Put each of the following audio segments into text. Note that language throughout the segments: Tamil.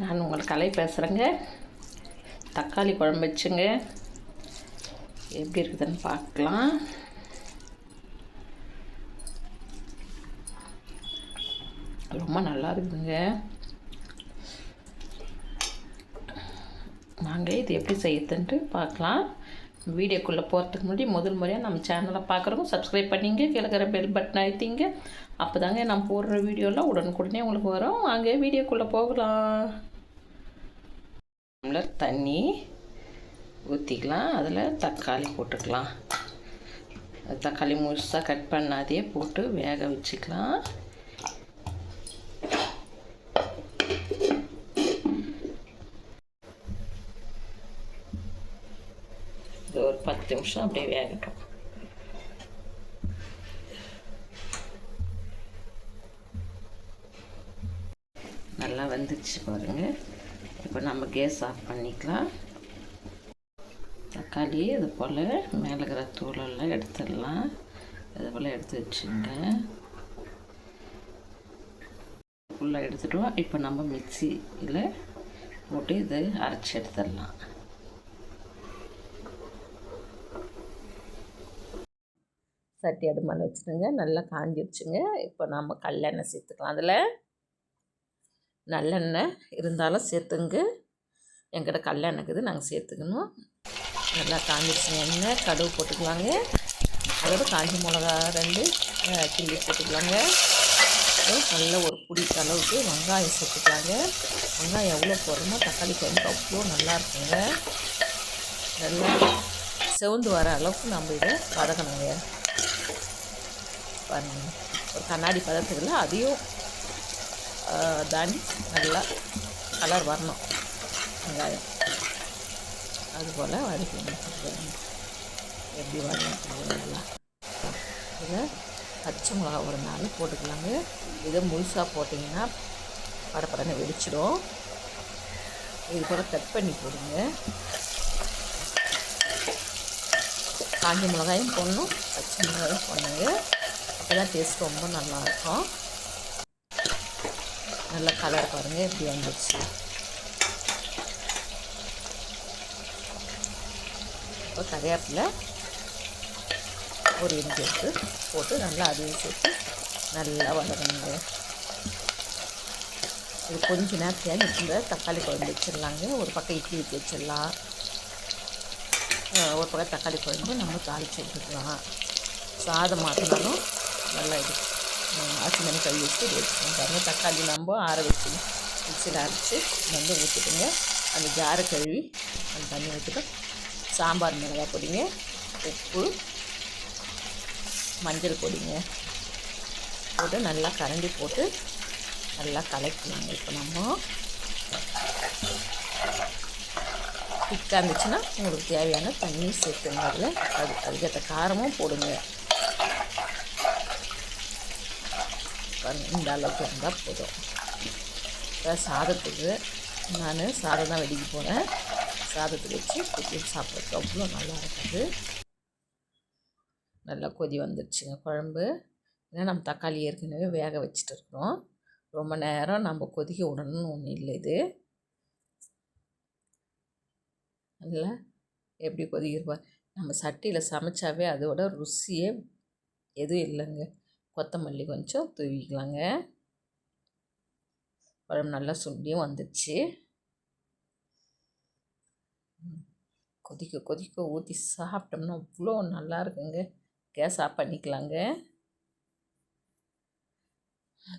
நான் உங்கள் கலை பேசுகிறேங்க. தக்காளி குழம்பு வச்சுங்க. எப்படி இருக்குதுன்னு பார்க்கலாம். ரொம்ப நல்லா இருக்குதுங்க. நாங்கள் இது எப்படி செய்யுதுன்ட்டு பார்க்கலாம். வீடியோக்குள்ளே போகிறதுக்கு முன்னாடி முதல் முறையாக நம்ம சேனலை பார்க்குறவங்க சப்ஸ்கிரைப் பண்ணிங்க, கீழே பெல் பட்டன் அழுத்திங்க. அப்போ தாங்க நான் போடுற வீடியோலாம் உடனுக்குடனே உங்களுக்கு வரும். வாங்க வீடியோக்குள்ளே போகலாம். டம்ளர் தண்ணி ஊற்றிக்கலாம். அதில் தக்காளி போட்டுக்கலாம். தக்காளி முழுசாக கட் பண்ணாதே போட்டு வேக வச்சுக்கலாம். ஒரு 10 நிமிஷம் அப்படியே வேகட்டும். நல்லா வந்துடுச்சு பாருங்கள். இப்போ நம்ம கேஸ் ஆஃப் பண்ணிக்கலாம். தக்காளி இது போல் மேலே இருக்கிற தூளெல்லாம் எடுத்துடலாம். இது போல் எடுத்து வச்சுங்க. ஃபுல்லாக எடுத்துட்டோம். இப்போ நம்ம மிக்சியில் போட்டு இது அரைச்சி எடுத்துடலாம். சட்டி அடுமால வச்சுருங்க. நல்லா காஞ்சிடுச்சுங்க. இப்போ நம்ம கல்லெண்ணெய் சேர்த்துக்கலாம். அதில் நல்லெண்ணெய் இருந்தாலும் சேர்த்துங்க. என்கிட்ட கல்லெண்ணெய் இருக்குது, நாங்கள் சேர்த்துக்கணும். நல்லா காஞ்சிடுச்சுங்க எண்ணெய். கடுகு போட்டுக்கலாங்க. அதோட காஞ்சி மிளகா 2 கிள்ளி போட்டுக்கலாங்க. நல்ல ஒரு பிடிக்க அளவுக்கு வெங்காயம் சேர்த்துக்கலாங்க. வெங்காயம் எவ்வளோ போடுறோமோ தக்காளி குழம்பு அவ்வளோ நல்லா இருக்குங்க. நல்லா செவந்து வர அளவுக்கு நம்ம இதை வதக்கணுங்க. பாருங்கள், ஒரு கண்ணாடி பதத்துக்குள்ள அதையும் தாண்டி நல்லா கலர் வரணும் வெங்காயம். அதுபோல் வதக்கணும். எப்படி வரணும் நல்லா. இதில் பச்சை மிளகா ஒரு 4 போட்டுக்கலாங்க. இதை முழுசாக போட்டிங்கன்னா படப்படன்னு வெடிச்சிடும். இது போல் கட் பண்ணி போடுங்க. காஞ்ச மிளகாயும் போடணும், பச்சை மிளகாயும் போடணுங்க. அப்போ தான் டேஸ்ட் ரொம்ப நல்லாயிருக்கும். நல்லா கலர் பாருங்கள் எப்படி வந்துடுச்சு. இப்போ கறிவேப்பிலை ஒரு இஞ்சி எடுத்து போட்டு நல்லா அதையும் சேர்த்து நல்லா வதக்கணுங்க. இது கொஞ்சம் நேரத்தையாக இந்த தக்காளி குழம்பு வச்சிடலாங்க. ஒரு பக்கம் இட்லி ஊற்றி வச்சிடலாம். ஒரு பக்கம் தக்காளி குழம்பு நம்ம தாளித்து எடுத்துக்கலாம். சாதம் மாற்றினாலும் நல்லா இது அரிசி மணி கழுவி வச்சு வச்சுக்கோங்க. பாருங்கள், தக்காளி நம்ம ஆற வச்சு மிக்சியில் அரைச்சி வந்து ஊற்றிட்டுங்க. அந்த ஜாரை கழுவி அந்த தண்ணி ஊற்றிட்டு சாம்பார் மிளகாய் பொடிங்க, உப்பு, மஞ்சள் பொடிங்க போட்டு நல்லா கரண்டி போட்டு நல்லா கலக்கலாங்க. இப்போ நம்ம திக்காக இருந்துச்சுன்னா உங்களுக்கு தேவையான தண்ணி சேர்த்துங்க. அதில் அதுக்கேற்ற காரமும் போடுங்க. இந்த அளவுக்கு இருந்தால் போதும். இப்போ சாதத்துக்கு நான் சாதம் தான் வெடிக்க போகிறேன். சாதத்துக்கு வச்சு கொத்தி சாப்பிட்றதுக்கு அவ்வளோ நல்லா இருக்குது. நல்லா கொதி வந்துடுச்சுங்க குழம்பு. ஏன்னா நம்ம தக்காளி ஏற்கனவே வேக வச்சுட்டு இருக்கிறோம். ரொம்ப நேரம் நம்ம கொதிக்க விடணும்னு ஒன்றும் இல்லை. இது நல்லா எப்படி கொதிக்கிறப்ப நம்ம சட்டியில் சமைச்சாவே அதோட ருசியே எதுவும் இல்லைங்க. கொத்தமல்லி கொஞ்சம் தூவிக்கலாங்க. குழம்பு நல்லா சுண்டியும் வந்துடுச்சு. கொதிக்க கொதிக்க ஊற்றி சாப்பிட்டோம்னா அவ்வளோ நல்லா இருக்குங்க. கேஸ் ஆஃப் பண்ணிக்கலாங்க.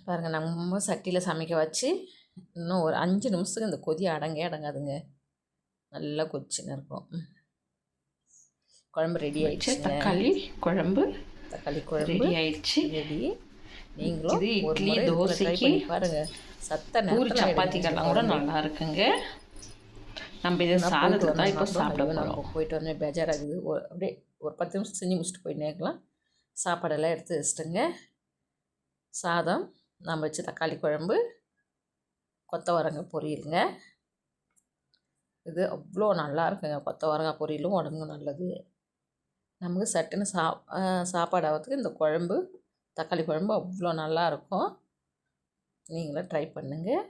பாருங்கள், நம்ம சட்டியில் சமைக்க வச்சு இன்னும் ஒரு 5 நிமிஷத்துக்கு இந்த கொதி அடங்காதுங்க. நல்லா கொதிச்சுன்னு இருக்கும். குழம்பு ரெடி ஆயிடுச்சு. தக்காளி குழம்பு ரெடி ஆயிடுச்சு. ரெடி. நீங்களும் இது இட்லி தோசைக்கு பாருங்கள், பூரி சப்பாத்திக்கெல்லாம் கூட நல்லா இருக்குங்க. நம்ம இதை சாதத்துக்கு தான் இப்போ சாப்பிட போகிறோம். போயிட்டு வந்து பேஜாராகுது. அப்படியே ஒரு 10 நிமிஷம் செஞ்சு முடிச்சுட்டு போயிட்டே இருக்கலாம். சாப்பாடெல்லாம் எடுத்து வச்சுட்டுங்க. சாதம் நம்ம வச்சு தக்காளி குழம்பு, கொத்தவரங்காய் பொரியலுங்க. இது அவ்வளோ நல்லா இருக்குங்க. கொத்தவரங்காய் பொரியலும் உடம்புக்கு நல்லது. நமக்கு சட்டுன்னு சாப்பாடு ஆகிறதுக்கு இந்த குழம்பு, தக்காளி குழம்பு அவ்வளோ நல்லாயிருக்கும். நீங்களும் ட்ரை பண்ணுங்கள்.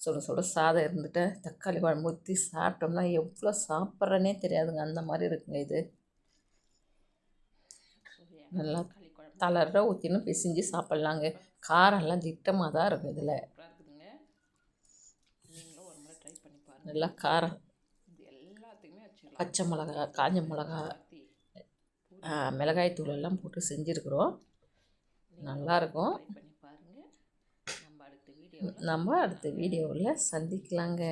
சுட சுட சாதம் இருந்துட்டு தக்காளி குழம்பு ஊற்றி சாப்பிட்டோம்னா எவ்வளோ சாப்பிட்றேனே தெரியாதுங்க, அந்த மாதிரி இருக்குங்க இது. நல்லா தளர்ற ஊற்றினு பிசிஞ்சு சாப்பிட்லாங்க. காரம்லாம் திட்டமாக தான் இருக்கும் இதில். நல்லா காரம் பச்சை மிளகா, காஞ்ச மிளகா, மிளகாய்த்தூள் எல்லாம் போட்டு செஞ்சுருக்குறோம். நல்லாயிருக்கும். நம்ம அடுத்த வீடியோவில் சந்திக்கலாங்க.